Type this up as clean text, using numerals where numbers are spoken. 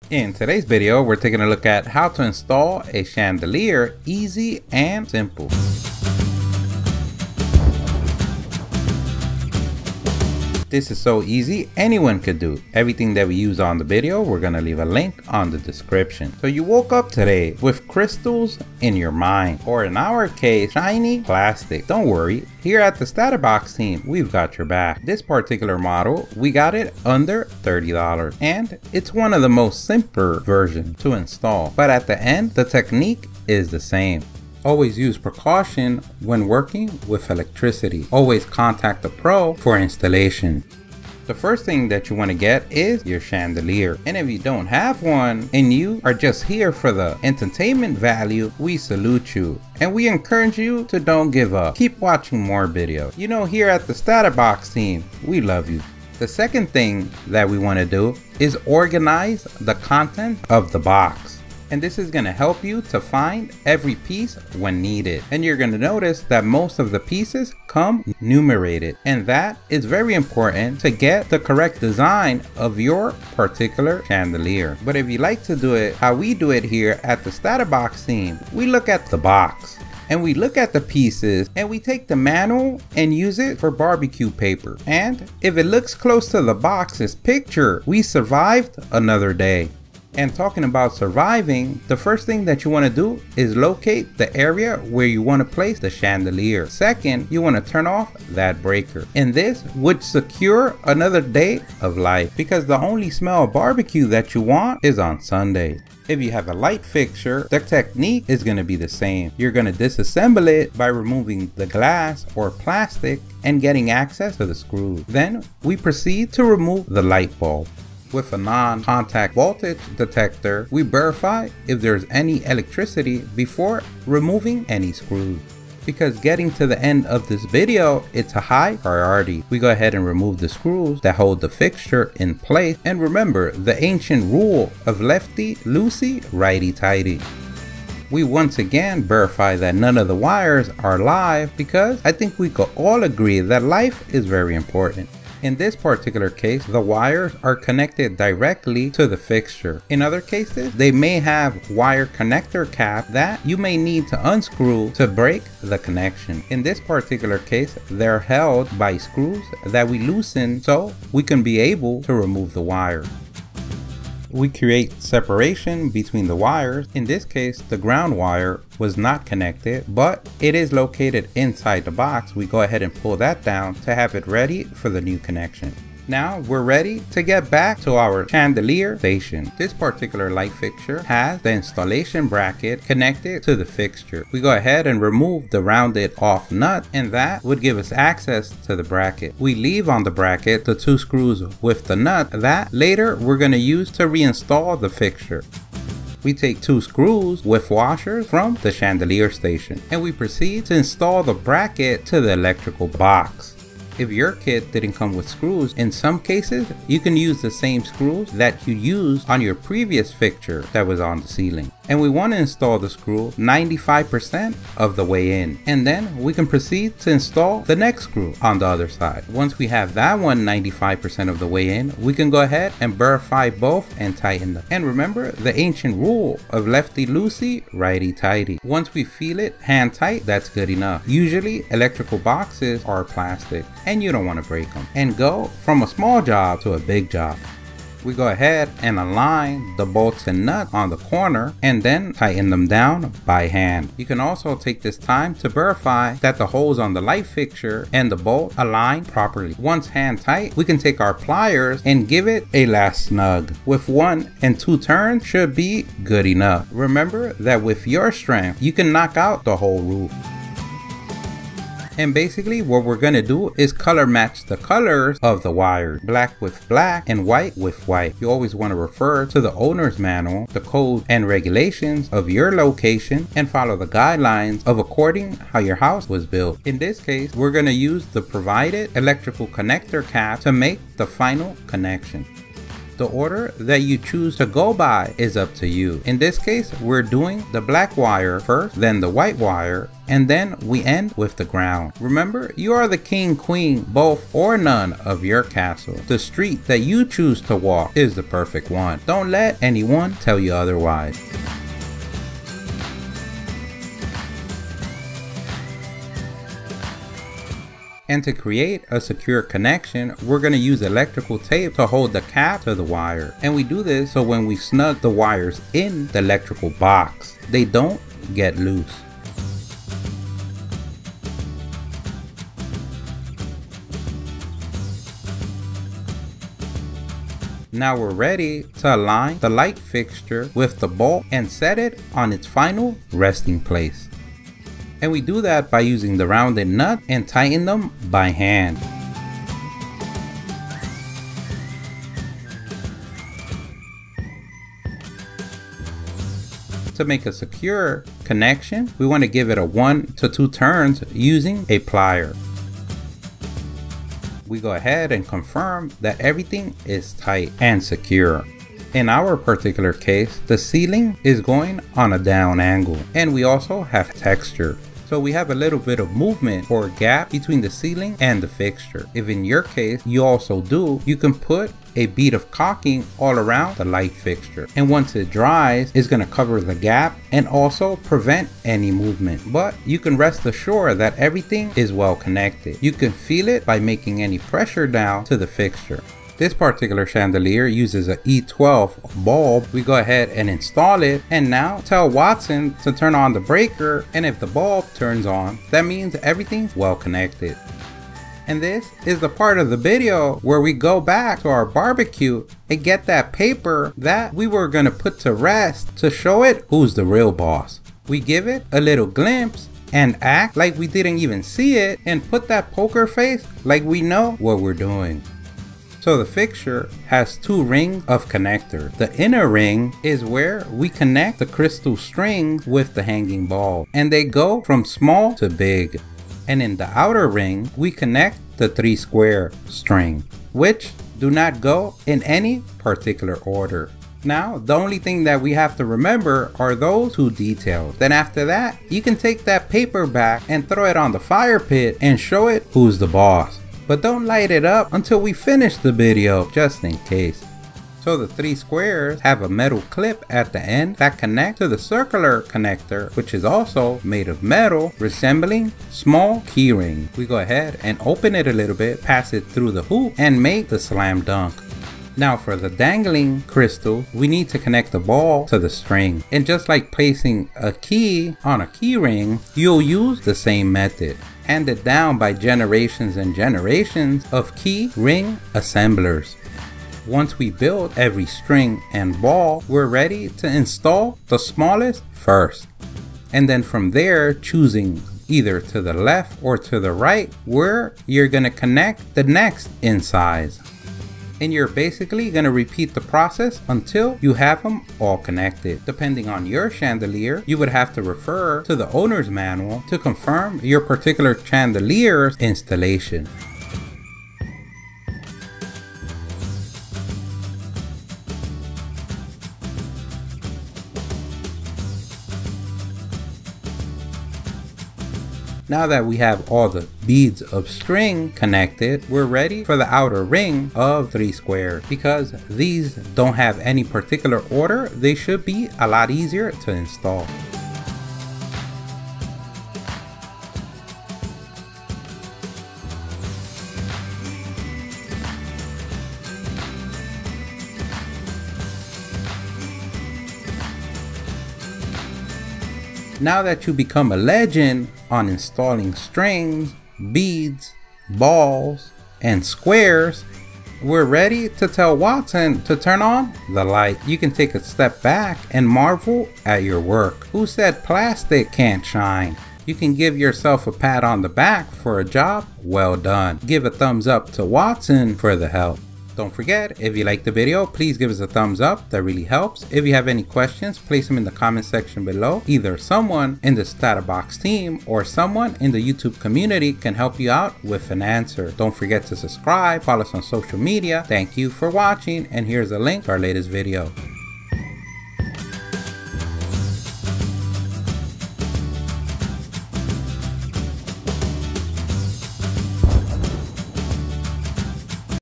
In today's video, we're taking a look at how to install a chandelier easy and simple. This is so easy, anyone could do. Everything that we use on the video, we're gonna leave a link on the description. So you woke up today with crystals in your mind, or in our case, shiny plastic. Don't worry, here at the StatUpBox team, we've got your back. This particular model, we got it under $30, and it's one of the most simpler versions to install. But at the end, the technique is the same. Always use precaution when working with electricity. Always contact a pro for installation. The first thing that you want to get is your chandelier. And if you don't have one and you are just here for the entertainment value, we salute you. And we encourage you to don't give up. Keep watching more videos. You know, here at the StatUpBox team, we love you. The second thing that we want to do is organize the content of the box. And this is going to help you to find every piece when needed. And you're going to notice that most of the pieces come numerated. And that is very important to get the correct design of your particular chandelier. But if you like to do it how we do it here at the StatUpBox team, we look at the box. And we look at the pieces and we take the manual and use it for barbecue paper. And if it looks close to the box's picture, we survived another day. And talking about surviving, the first thing that you want to do is locate the area where you want to place the chandelier. Second, you want to turn off that breaker. And this would secure another day of life, because the only smell of barbecue that you want is on Sundays. If you have a light fixture, the technique is going to be the same. You're going to disassemble it by removing the glass or plastic and getting access to the screws. Then we proceed to remove the light bulb. With a non-contact voltage detector, we verify if there's any electricity before removing any screws. Because getting to the end of this video, it's a high priority. We go ahead and remove the screws that hold the fixture in place. And remember the ancient rule of lefty-loosey, righty-tighty. We once again verify that none of the wires are live, because I think we could all agree that life is very important. In this particular case, the wires are connected directly to the fixture. In other cases, they may have wire connector cap that you may need to unscrew to break the connection. In this particular case, they're held by screws that we loosen so we can be able to remove the wire. We create separation between the wires. In this case, the ground wire was not connected, but it is located inside the box. We go ahead and pull that down to have it ready for the new connection. Now we're ready to get back to our chandelier station. This particular light fixture has the installation bracket connected to the fixture. We go ahead and remove the rounded off nut, and that would give us access to the bracket. We leave on the bracket the two screws with the nut that later we're going to use to reinstall the fixture. We take two screws with washers from the chandelier station, and we proceed to install the bracket to the electrical box. If your kit didn't come with screws, in some cases, you can use the same screws that you used on your previous fixture that was on the ceiling. And we want to install the screw 95% of the way in. And then we can proceed to install the next screw on the other side. Once we have that one 95% of the way in, we can go ahead and verify both and tighten them. And remember the ancient rule of lefty-loosey, righty-tighty. Once we feel it hand tight, that's good enough. Usually electrical boxes are plastic, and you don't want to break them. And go from a small job to a big job. We go ahead and align the bolts and nuts on the corner and then tighten them down by hand. You can also take this time to verify that the holes on the light fixture and the bolt align properly. Once hand tight, we can take our pliers and give it a last snug. With 1 and 2 turns should be good enough. Remember that with your strength, you can knock out the whole roof. And basically what we're going to do is color match the colors of the wires. Black with black and white with white. You always want to refer to the owner's manual, the code and regulations of your location, and follow the guidelines of according how your house was built. In this case, we're going to use the provided electrical connector cap to make the final connection. The order that you choose to go by is up to you. In this case, we're doing the black wire first, then the white wire, and then we end with the ground. Remember, you are the king, queen, both or none of your castle. The street that you choose to walk is the perfect one. Don't let anyone tell you otherwise. And to create a secure connection, we're going to use electrical tape to hold the cap to the wire. And we do this so when we snug the wires in the electrical box, they don't get loose. Now we're ready to align the light fixture with the bulb and set it on its final resting place. And we do that by using the rounded nut and tighten them by hand. To make a secure connection, we want to give it a 1 to 2 turns using a plier. We go ahead and confirm that everything is tight and secure. In our particular case, the ceiling is going on a down angle, and we also have texture. So we have a little bit of movement or gap between the ceiling and the fixture. If in your case you also do, you can put a bead of caulking all around the light fixture. And once it dries, it's going to cover the gap and also prevent any movement. But you can rest assured that everything is well connected. You can feel it by making any pressure down to the fixture. This particular chandelier uses a E12 bulb. We go ahead and install it, and now tell Watson to turn on the breaker, and if the bulb turns on, that means everything's well connected. And this is the part of the video where we go back to our barbecue and get that paper that we were gonna put to rest to show it who's the real boss. We give it a little glimpse and act like we didn't even see it and put that poker face like we know what we're doing. So the fixture has 2 rings of connector. The inner ring is where we connect the crystal strings with the hanging bulb, and they go from small to big. And in the outer ring, we connect the 3 square string, which do not go in any particular order. Now, the only thing that we have to remember are those 2 details. Then after that, you can take that paper back and throw it on the fire pit and show it who's the boss. But don't light it up until we finish the video, just in case. So the 3 squares have a metal clip at the end that connect to the circular connector, which is also made of metal, resembling small key ring. We go ahead and open it a little bit, pass it through the hoop, and make the slam dunk. Now for the dangling crystal, we need to connect the ball to the string. And just like placing a key on a key ring, you'll use the same method, handed down by generations and generations of key ring assemblers. Once we build every string and ball, we're ready to install the smallest first. And then from there, choosing either to the left or to the right, where you're gonna connect the next in size. And you're basically going to repeat the process until you have them all connected. Depending on your chandelier, you would have to refer to the owner's manual to confirm your particular chandelier's installation. Now that we have all the beads of string connected, we're ready for the outer ring of 3 squares. Because these don't have any particular order, they should be a lot easier to install. Now that you become a legend on installing strings, beads, balls, and squares, we're ready to tell Watson to turn on the light. You can take a step back and marvel at your work. Who said plastic can't shine? You can give yourself a pat on the back for a job well done. Give a thumbs up to Watson for the help. Don't forget, if you like the video, please give us a thumbs up. That really helps. If you have any questions, place them in the comment section below. Either someone in the StatUpBox team or someone in the YouTube community can help you out with an answer. Don't forget to subscribe, follow us on social media. Thank you for watching, and here's a link to our latest video.